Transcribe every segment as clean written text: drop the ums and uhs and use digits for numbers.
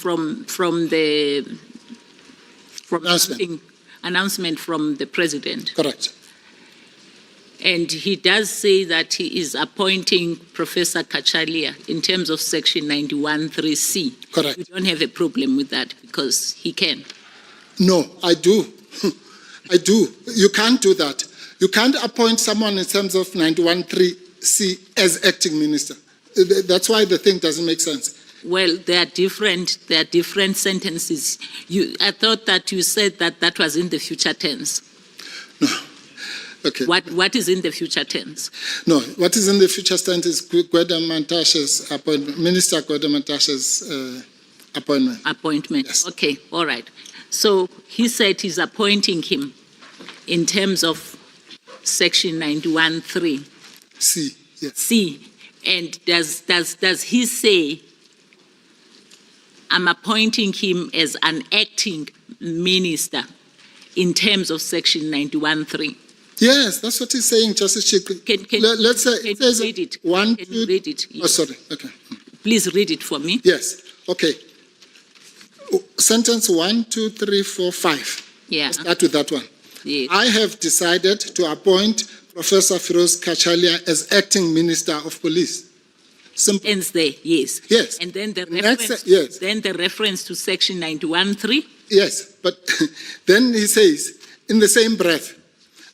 the Announcement. announcement from the president. Correct. And he does say that he is appointing Professor Kachalia in terms of Section 91(3)(c). Correct. You don't have a problem with that because he can. No, I do. I do. You can't do that. You can't appoint someone in terms of 91(3)(c) as acting minister. That's why the thing doesn't make sense. Well, there are different sentences. I thought that you said that was in the future tense. No. Okay. What is in the future tense? No, what is in the future tense is Gweda Mantashe's appointment, Minister Gweda Mantashe's appointment. Appointment. Yes. Okay, all right. So he said he's appointing him in terms of Section 91(3). C, yes. C. And does he say, I'm appointing him as an acting minister in terms of Section 91(3)? Yes, that's what he's saying, Justice Tshiqi. Let's say it says read it? one, Can two. you read it? Oh, sorry. Okay. Please read it for me. Yes. Okay. Sentence 1, 2, 3, 4, 5. Yeah. Let's start with that one. Yeah. I have decided to appoint Professor Firoz Kachalia as acting Minister of Police. Simple. Ends there, yes. Yes. And then the Next, reference, yes. then the reference to Section 91(3). Yes, but then he says, in the same breath,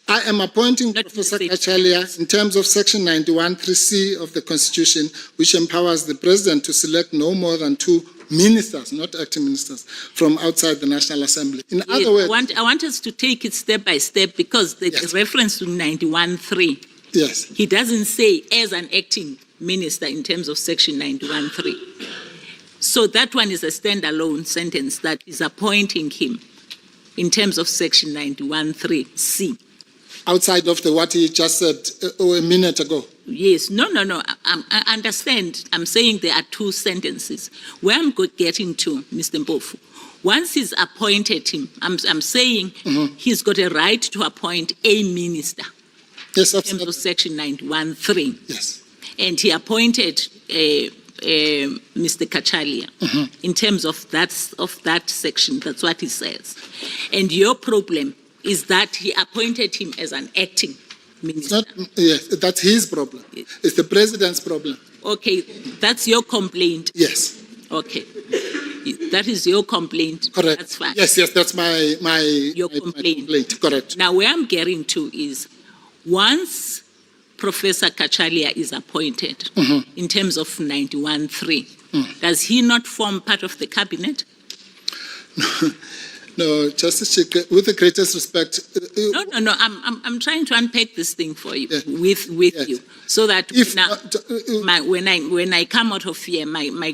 I am appointing Not Professor the same. Kachalia in terms of Section 91(3)(c) of the Constitution, which empowers the President to select no more than 2 ministers, not acting ministers, from outside the National Assembly. In other words, I want us to take it step by step because the Yes. reference to 91(3). yes, He doesn't say as an acting minister in terms of Section 91(3). So that one is a standalone sentence that is appointing him in terms of Section 91(3)(c). outside of what he just said a minute ago. Yes, no. I understand. I'm saying there are 2 sentences. Where I'm getting to, Mr. Mpofu, once he's appointed him, I'm saying he's got a right to appoint a minister Yes, in terms of Section 91(3). yes. And he appointed Mr. Kachalia in terms of that section. That's what he says. And your problem is that he appointed him as an acting minister. Yes, that's his problem. It's the President's problem. Okay, that's your complaint. Yes. Okay, that is your complaint. Correct. That's fine. Yes, that's my complaint. Correct. Now, where I'm getting to is once Professor Kachalia is appointed in terms of 91(3), does he not form part of the cabinet? No, Justice Tshiqi, with the greatest respect. No. I'm trying to unpack this thing for you, Yes. with Yes. you, so that If now, not, when I come out of here, my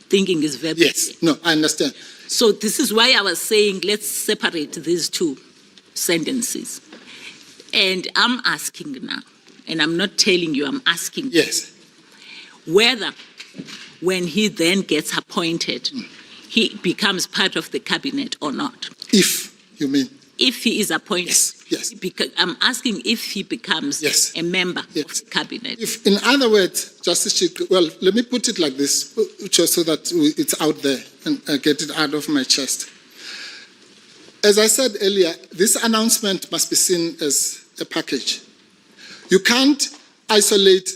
thinking is very yes, no, I understand. So this is why I was saying let's separate these 2 sentences. And I'm asking now, and I'm not telling you, I'm asking Yes. whether when he then gets appointed, he becomes part of the cabinet or not. If you mean. If he is appointed, Yes. I'm asking if he becomes Yes. a member Yes. of the cabinet. If, in other words, Justice Tshiqi, well, let me put it like this, just so that it's out there and I get it out of my chest. As I said earlier, this announcement must be seen as a package. You can't isolate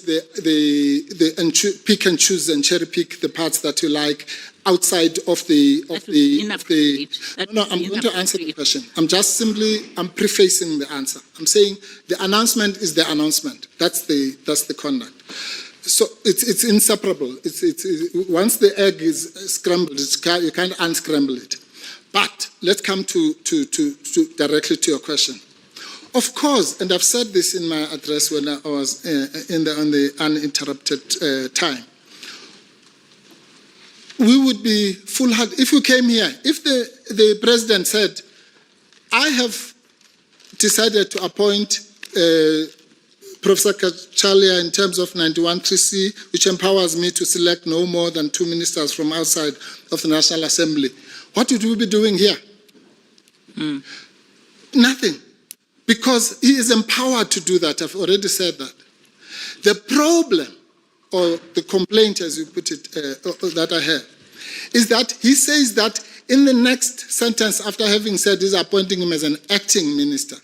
pick and choose and cherry pick the parts that you like outside of the. No, I'm going to answer the question. I'm prefacing the answer. I'm saying the announcement is the announcement. That's the conduct. So it's inseparable. Once the egg is scrambled, you can't unscramble it. But let's come to directly to your question. Of course, and I've said this in my address when I was on the uninterrupted time. We would be foolhardy if you came here. If the president said, I have decided to appoint Professor Kachalia in terms of 91(3)(c), which empowers me to select no more than 2 ministers from outside of the National Assembly, what would we be doing here? Nothing. Because he is empowered to do that. I've already said that. The problem, or the complaint as you put it, that I have, is that he says that in the next sentence, after having said he's appointing him as an acting minister,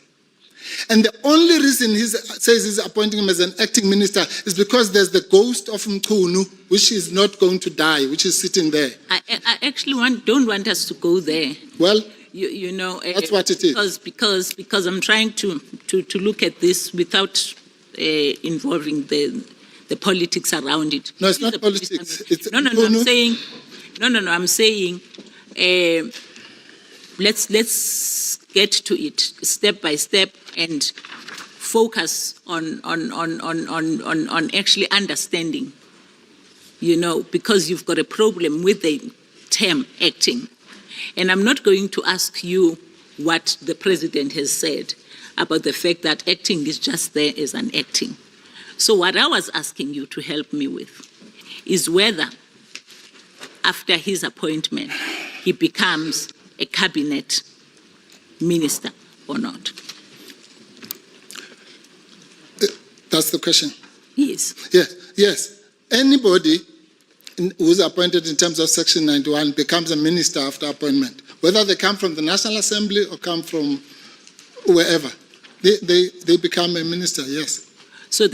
and the only reason he says he's appointing him as an acting minister is because there's the ghost of Mkhunu, which is not going to die, which is sitting there. I actually don't want us to go there. Well, you know, that's what it is. Because I'm trying to look at this without involving the politics around it. No, it's not politics. It's no. I'm saying, let's get to it step by step and focus on actually understanding. You know, because you've got a problem with the term acting. And I'm not going to ask you what the president has said about the fact that acting is just there as an acting. So what I was asking you to help me with is whether after his appointment, he becomes a cabinet minister or not. That's the question. Yes. Yes. Anybody who's appointed in terms of Section 91 becomes a minister after appointment, whether they come from the National Assembly or come from wherever. They become a minister, yes. So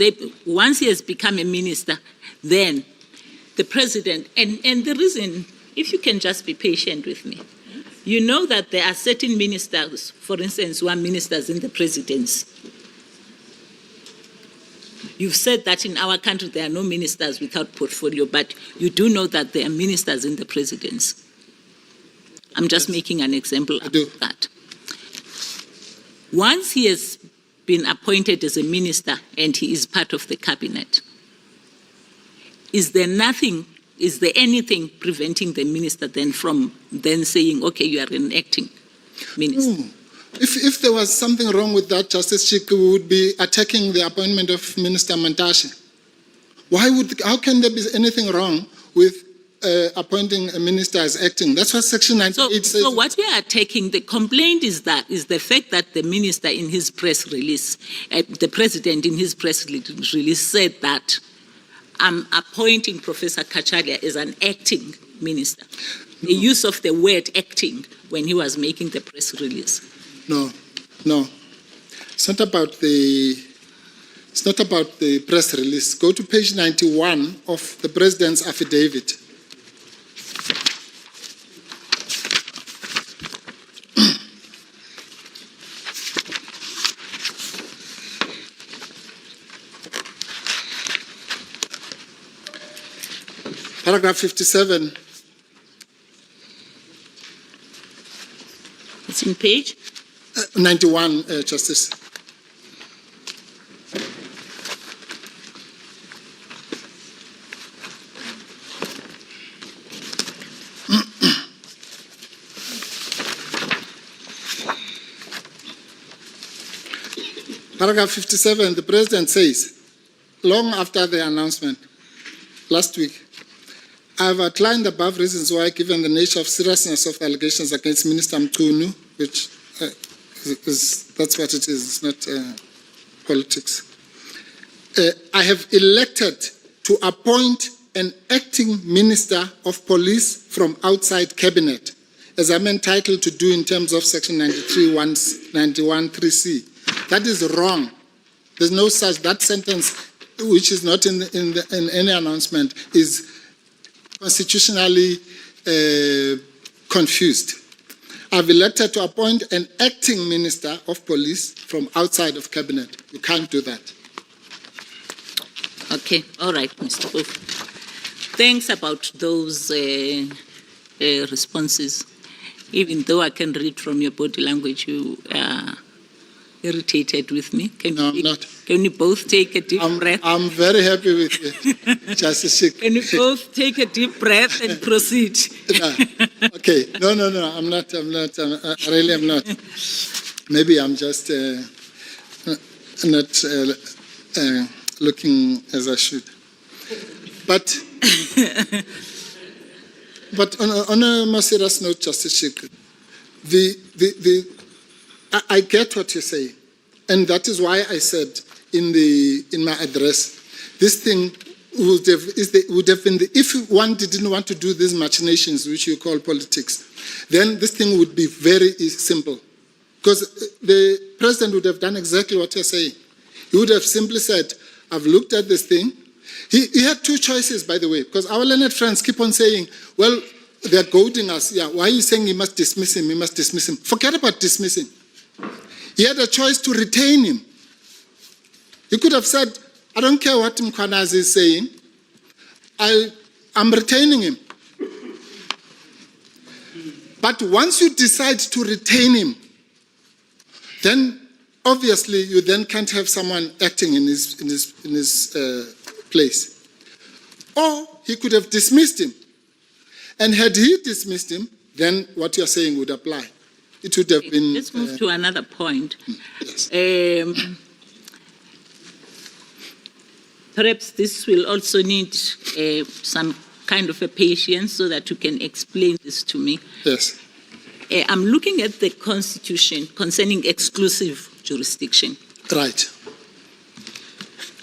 once he has become a minister, then the president, and the reason, if you can just be patient with me, you know that there are certain ministers, for instance, who are ministers in the presidency. You've said that in our country there are no ministers without portfolio, but you do know that there are ministers in the presidency. I'm just making an example of that. Once he has been appointed as a minister and he is part of the cabinet, is there anything preventing the minister then from then saying, okay, you are an acting minister? If there was something wrong with that, Justice Tshiqi would be attacking the appointment of Minister Mantashe. How can there be anything wrong with appointing a minister as acting? That's what Section 98 says. So what we are attacking, the complaint is the fact that the minister in his press release, the president in his press release said that I'm appointing Professor Khatshaliya as an acting minister. The use of the word acting when he was making the press release. No. It's not about the press release. Go to page 91 of the President's affidavit. Paragraph 57. It's in page? 91, Justice. Paragraph 57, the President says, long after the announcement, last week, I have outlined the above reasons why, given the nature of seriousness of the allegations against Minister Mkhunu, which that's what it is, it's not politics. I have elected to appoint an acting Minister of Police from outside Cabinet, as I'm entitled to do in terms of Section 91(3)(c). That is wrong. There's no such, that sentence, which is not in any announcement, is constitutionally confused. I've elected to appoint an acting Minister of Police from outside of Cabinet. You can't do that. Okay, all right, Mr. Mpofu. Thanks about those responses. Even though I can read from your body language, you are irritated with me. No, I'm not. Can you both take a deep breath? I'm very happy with you, Justice Tshiqi. Can you both take a deep breath and proceed? No. Okay. No, I'm not. I really am not. Maybe I'm just not looking as I should. But on a more serious note, Justice Tshiqi, I get what you say, and that is why I said in my address, this thing would have been if one didn't want to do these machinations, which you call politics, then this thing would be very simple. Because the president would have done exactly what you're saying. He would have simply said, I've looked at this thing. He had two choices, by the way, because our learned friends keep on saying, well, they're goading us. Yeah, why are you saying he must dismiss him? He must dismiss him. Forget about dismissing. He had a choice to retain him. He could have said, I don't care what Mkhwanazi is saying. I'm retaining him. But once you decide to retain him, then obviously you then can't have someone acting in his place. Or he could have dismissed him. And had he dismissed him, then what you're saying would apply. It would have been... Let's move to another point. Yes. Perhaps this will also need some kind of a patience so that you can explain this to me. Yes. I'm looking at the Constitution concerning exclusive jurisdiction. Right.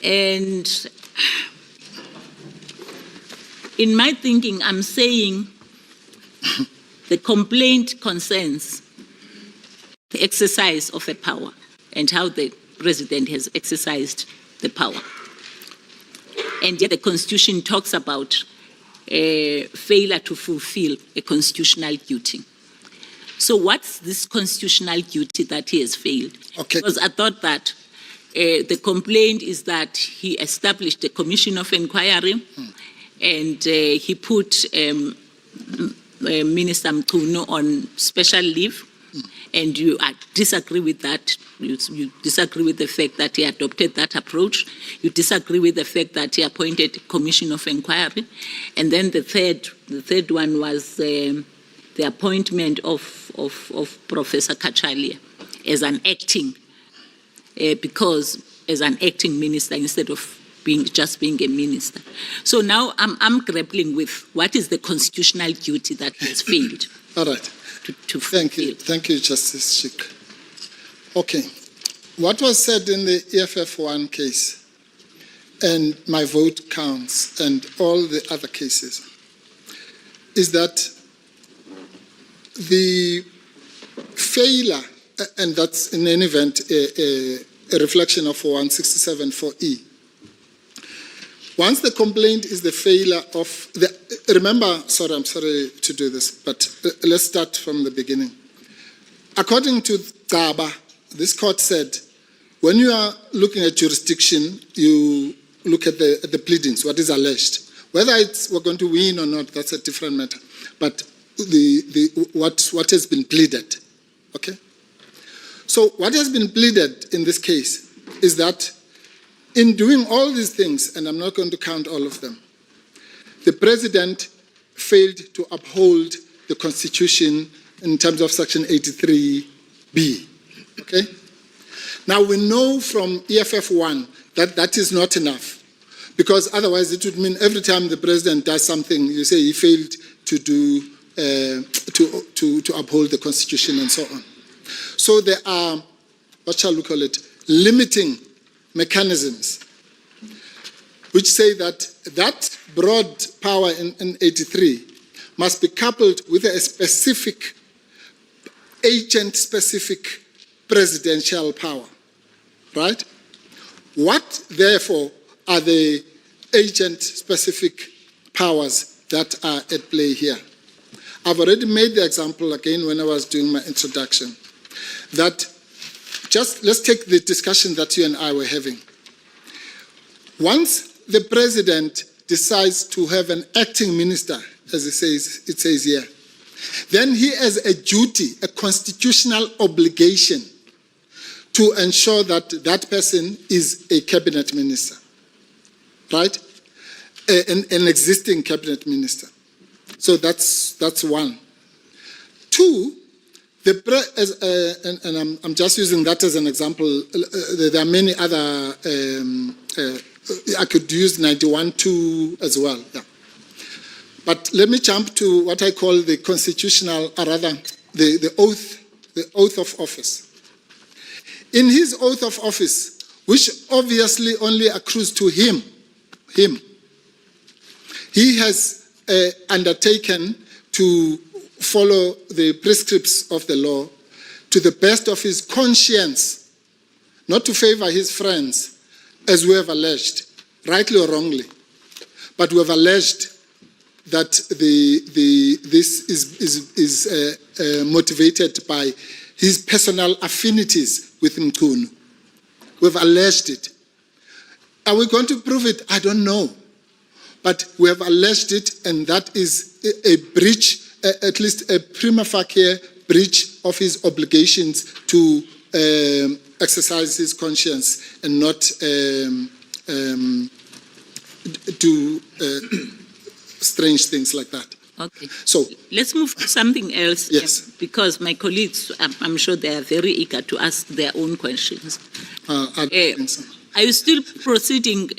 And in my thinking, I'm saying the complaint concerns the exercise of a power and how the president has exercised the power. And yet the Constitution talks about failure to fulfill a constitutional duty. So what's this constitutional duty that he has failed? Okay. Because I thought that the complaint is that he established a commission of inquiry and he put Minister Mkuno on special leave. And you disagree with that. You disagree with the fact that he adopted that approach. You disagree with the fact that he appointed a commission of inquiry. And then the third one was the appointment of Professor Kachalia as an acting, as an acting minister instead of just being a minister. So now I'm grappling with what is the constitutional duty that he has failed. All right. Thank you, Justice Tshiqi. Okay, what was said in the EFF1 case, and my vote counts, and all the other cases, is that the failure, and that's in any event a reflection of 167 4E. Once the complaint is the failure of the, remember, I'm sorry to do this, but let's start from the beginning. According to Gaba, this court said, when you are looking at jurisdiction, you look at the pleadings, what is alleged. Whether we're going to win or not, that's a different matter. But what has been pleaded, okay? So what has been pleaded in this case is that in doing all these things, and I'm not going to count all of them, the president failed to uphold the Constitution in terms of Section 83B, okay? Now we know from EFF1 that that is not enough, because otherwise it would mean every time the president does something, you say he failed to do, to uphold the Constitution and so on. So there are, what shall we call it, limiting mechanisms which say that that broad power in 83 must be coupled with a specific, agent-specific presidential power, right? What, therefore, are the agent-specific powers that are at play here? I've already made the example again when I was doing my introduction, that just let's take the discussion that you and I were having. Once the president decides to have an acting minister, as it says here, then he has a duty, a constitutional obligation to ensure that that person is a cabinet minister, right? An existing cabinet minister. So that's one. Two, I'm just using that as an example. There are many other, I could use 91(2) as well. Yeah. But let me jump to what I call the constitutional, or rather, the oath of office. In his oath of office, which obviously only accrues to him, He has undertaken to follow the prescripts of the law to the best of his conscience, not to favor his friends, as we have alleged, rightly or wrongly. But we have alleged that this is motivated by his personal affinities with Mchunu. We've alleged it. Are we going to prove it? I don't know. But we have alleged it, and that is a breach, at least a prima facie breach of his obligations to exercise his conscience and not do strange things like that. Okay. So let's move to something else. Yes. Because my colleagues, I'm sure they are very eager to ask their own questions. Are you still proceeding,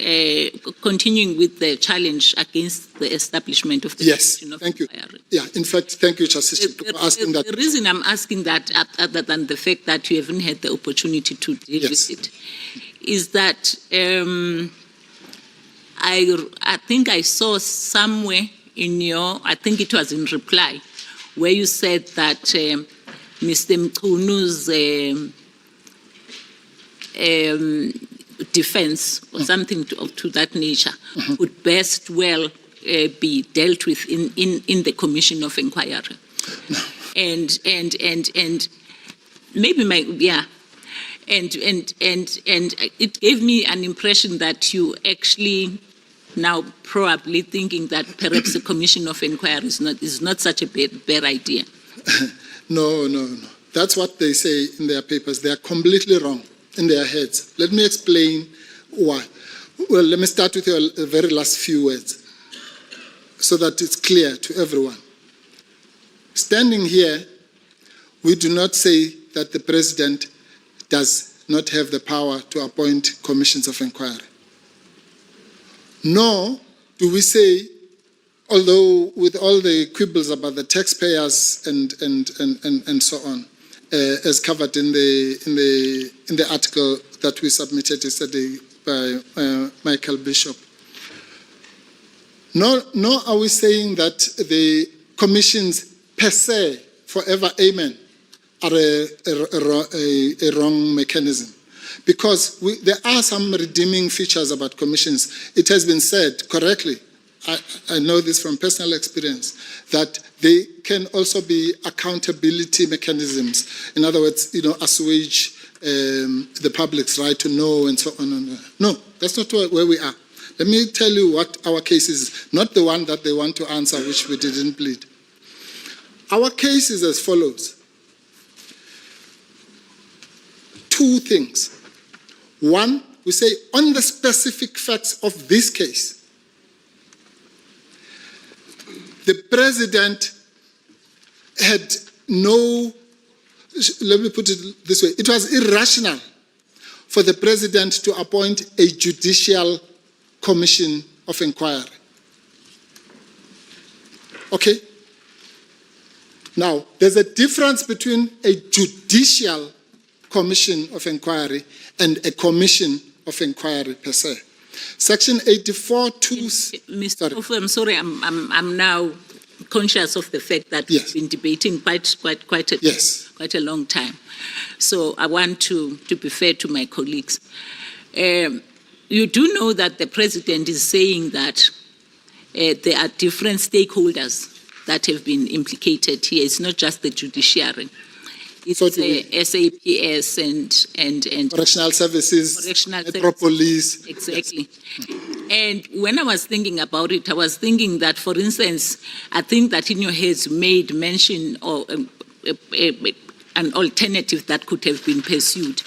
continuing with the challenge against the establishment of the Commission of Thank you. Inquiry? Yeah, in fact, thank you, Justice, for asking that. The reason I'm asking that, other than the fact that you haven't had the opportunity to deal with it, is that I think I saw somewhere in your, I think it was in reply, where you said that Mr. Mchunu's defense or something to that nature would best well be dealt with in the Commission of Inquiry. No. And maybe and it gave me an impression that you actually now probably thinking that perhaps the Commission of Inquiry is not such a bad idea. No. That's what they say in their papers. They are completely wrong in their heads. Let me explain why. Well, let me start with your very last few words so that it's clear to everyone. Standing here, we do not say that the President does not have the power to appoint commissions of inquiry. Nor do we say, although with all the quibbles about the taxpayers and so on, as covered in the article that we submitted yesterday by Michael Bishop. Nor are we saying that the commissions per se, forever amen, are a wrong mechanism. Because there are some redeeming features about commissions. It has been said correctly, I know this from personal experience, that they can also be accountability mechanisms. In other words, assuage the public's right to know and so on. No, that's not where we are. Let me tell you what our case is, not the one that they want to answer, which we didn't plead. Our case is as follows. Two things. One, we say on the specific facts of this case, the President had no, let me put it this way, it was irrational for the President to appoint a judicial commission of inquiry. Okay? Now, there's a difference between a judicial commission of inquiry and a commission of inquiry per se. Section 84(2). Mr. Mpofu, I'm sorry, I'm now conscious of the fact that we've been debating quite a long time. So I want to be fair to my colleagues. You do know that the President is saying that there are different stakeholders that have been implicated here. It's not just the judiciary. It's SAPS and correctional services, metropolis. Exactly. And when I was thinking about it, I was thinking that, for instance, I think that in your heads you made mention of an alternative that could have been pursued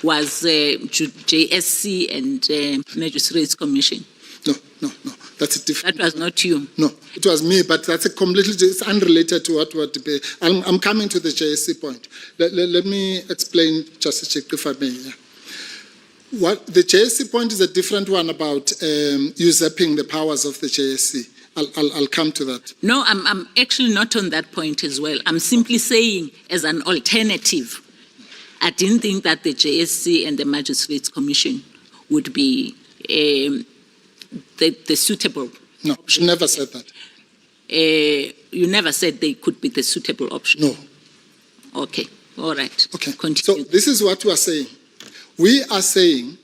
was JSC and Magistrates Commission. No. That's a different. That was not you. No, it was me, but that's it's unrelated to what we're debating. I'm coming to the JSC point. Let me explain, Justice Tshiqi, if I may. Yeah. What the JSC point is a different one about usurping the powers of the JSC. I'll come to that. No, I'm actually not on that point as well. I'm simply saying, as an alternative, I didn't think that the JSC and the Magistrates Commission would be the suitable No, she never said that. You never said they could be the suitable option? No. Okay, all right. Okay, Continue. so this is what we are saying. We are saying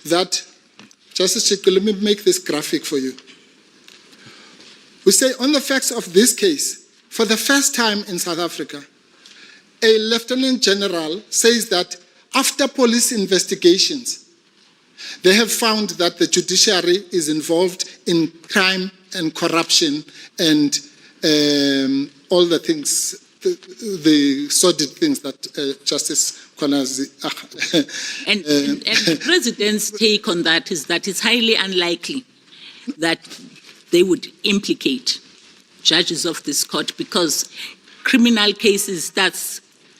that, Justice Tshiqi, let me make this graphic for you. We say on the facts of this case, for the first time in South Africa, a Lieutenant General says that after police investigations, they have found that the judiciary is involved in crime and corruption and all the things, the sordid things that Justice Konazi... and the President's take on that is that it's highly unlikely that they would implicate judges of this court because criminal cases starts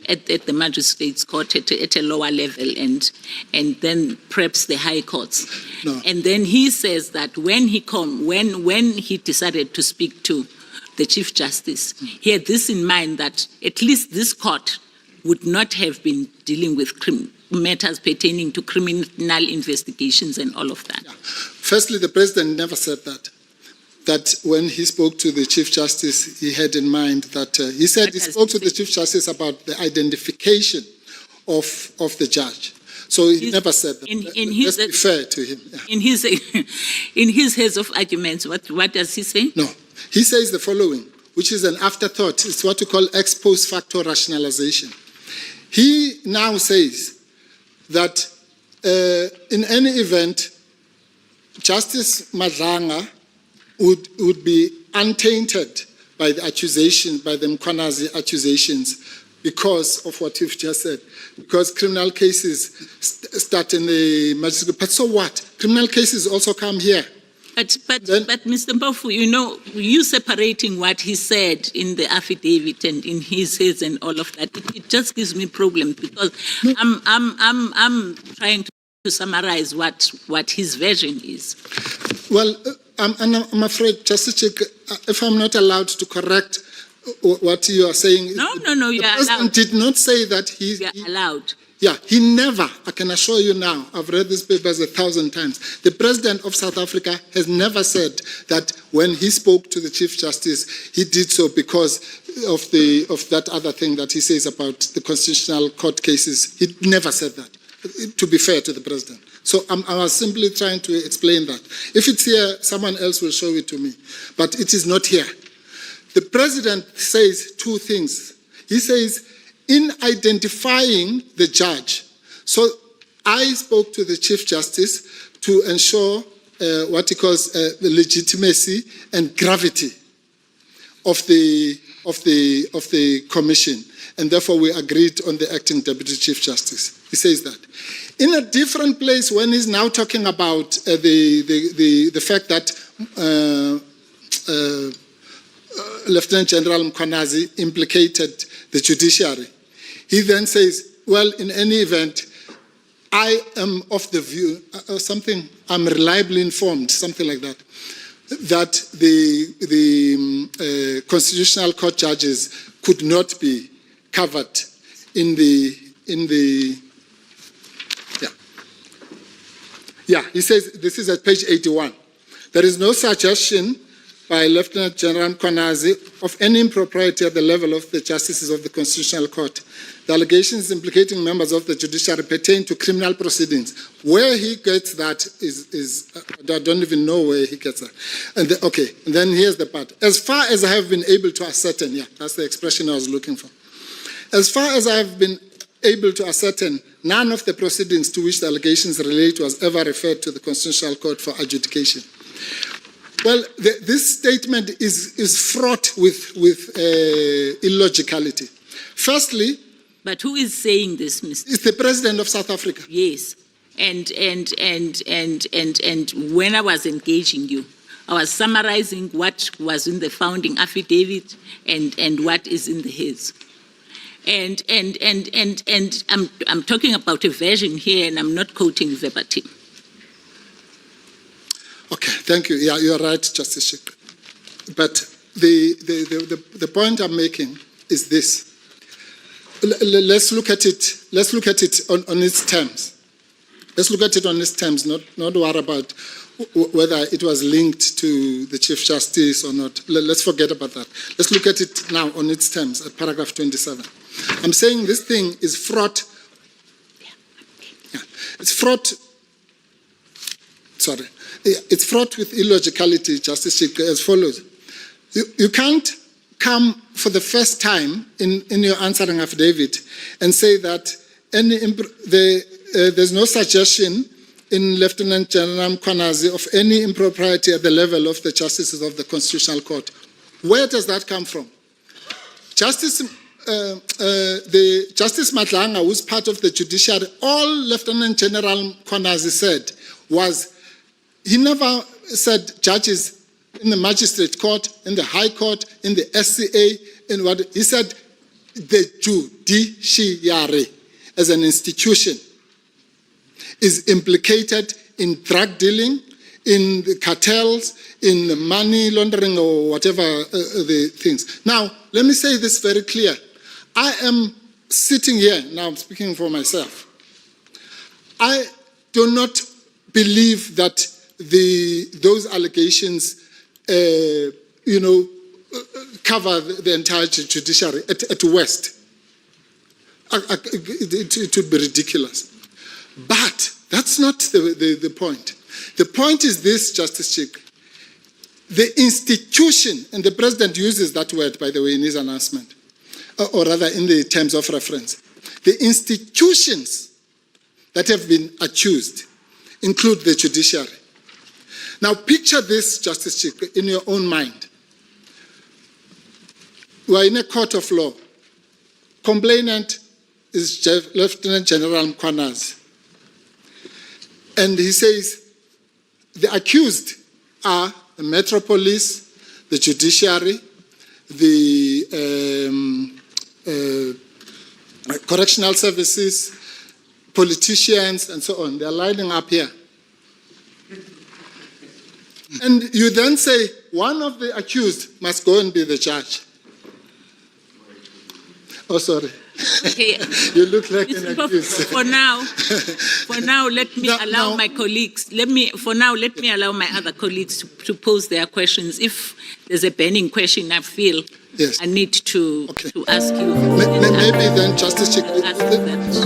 at the magistrates' court at a lower level and then perhaps the high courts. No. And then he says that when he decided to speak to the Chief Justice, he had this in mind that at least this court would not have been dealing with matters pertaining to criminal investigations and all of that. Yeah. Firstly, the President never said that. That when he spoke to the Chief Justice, he had in mind that he said he spoke to the Chief Justice about the identification of the judge. So he never said that. Let's be fair to him. Yeah. In his heads of arguments, what does he say? No, he says the following, which is an afterthought. It's what we call ex post facto rationalization. He now says that in any event, Justice Madlanga would be untainted by the accusation, by the Mkhwanazi accusations, because of what you've just said. Because criminal cases start in the magistrate. But so what? Criminal cases also come here. But Mr. Mpofu, you know, you separating what he said in the affidavit and in his heads and all of that, it just gives me problems because no. I'm trying to summarize what his version is. Well, I'm afraid, Justice Tshiqi, if I'm not allowed to correct what you are saying. No, you are allowed. The President did not say that You are allowed. Yeah, he never, I can assure you now, I've read these papers 1,000 times. The President of South Africa has never said that when he spoke to the Chief Justice, he did so because of that other thing that he says about the constitutional court cases. He never said that, to be fair to the President. So I was simply trying to explain that. If it's here, someone else will show it to me. But it is not here. The President says two things. He says, in identifying the judge, so I spoke to the Chief Justice to ensure what he calls the legitimacy and gravity of the commission, and therefore we agreed on the acting Deputy Chief Justice. He says that. In a different place, when he's now talking about the fact that Lieutenant General Mkhwanazi implicated the judiciary, he then says, well, in any event, I am of the view, I'm reliably informed, something like that, that the constitutional court judges could not be covered in the he says, this is at page 81. There is no suggestion by Lieutenant General Mkhwanazi of any impropriety at the level of the justices of the Constitutional Court. The allegations implicating members of the judiciary pertain to criminal proceedings. Where he gets that is I don't even know where he gets that. And then here's the part. As far as I have been able to ascertain, that's the expression I was looking for. As far as I have been able to ascertain, none of the proceedings to which the allegations relate was ever referred to the Constitutional Court for adjudication. Well, this statement is fraught with illogicality. Firstly, but who is saying this, Mr.? It's the President of South Africa. Yes, and when I was engaging you, I was summarizing what was in the founding affidavit and what is in the his. And I'm talking about a version here, and I'm not quoting verbatim. Okay, thank you. Yeah, you are right, Justice Tshiqi. But the point I'm making is this. Let's look at it on its terms. Let's look at it on its terms, not worry about whether it was linked to the Chief Justice or not. Let's forget about that. Let's look at it now on its terms at paragraph 27. I'm saying this thing is fraught. Yeah, it's fraught. Sorry. It's fraught with illogicality, Justice Tshiqi, as follows. You can't come for the first time in your answering affidavit and say that there's no suggestion in Lieutenant General Mkhwanazi of any impropriety at the level of the justices of the Constitutional Court. Where does that come from? Justice Madlanga, who's part of the judiciary, all Lieutenant General Mkhwanazi said was, he never said judges in the magistrate court, in the high court, in the SCA, in what he said, the judiciary as an institution is implicated in drug dealing, in the cartels, in the money laundering or whatever the things. Now, let me say this very clear. I am sitting here, now I'm speaking for myself. I do not believe that those allegations, cover the entire judiciary at West. It would be ridiculous. But that's not the point. The point is this, Justice Tshiqi. The institution, and the President uses that word, by the way, in his announcement, or rather in the terms of reference, the institutions that have been accused include the judiciary. Now picture this, Justice Tshiqi, in your own mind. We are in a court of law. Complainant is Lieutenant General Mkhwanazi. And he says, the accused are the Metro Police, the judiciary, the correctional services, politicians, and so on. They're lining up here. And you then say, one of the accused must go and be the judge. Oh, sorry. Okay. You look like an accused. For now, let me allow my colleagues. Let me allow my other colleagues to pose their questions. If there's a burning question, I feel yes. I need to ask you. Maybe then, Justice Tshiqi.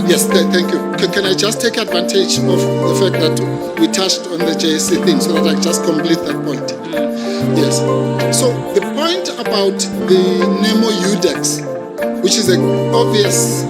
Yes, thank you. Can I just take advantage of the fact that we touched on the JSC thing so that I just complete that point? Yes. So the point about the NEMO UDEX, which is an obvious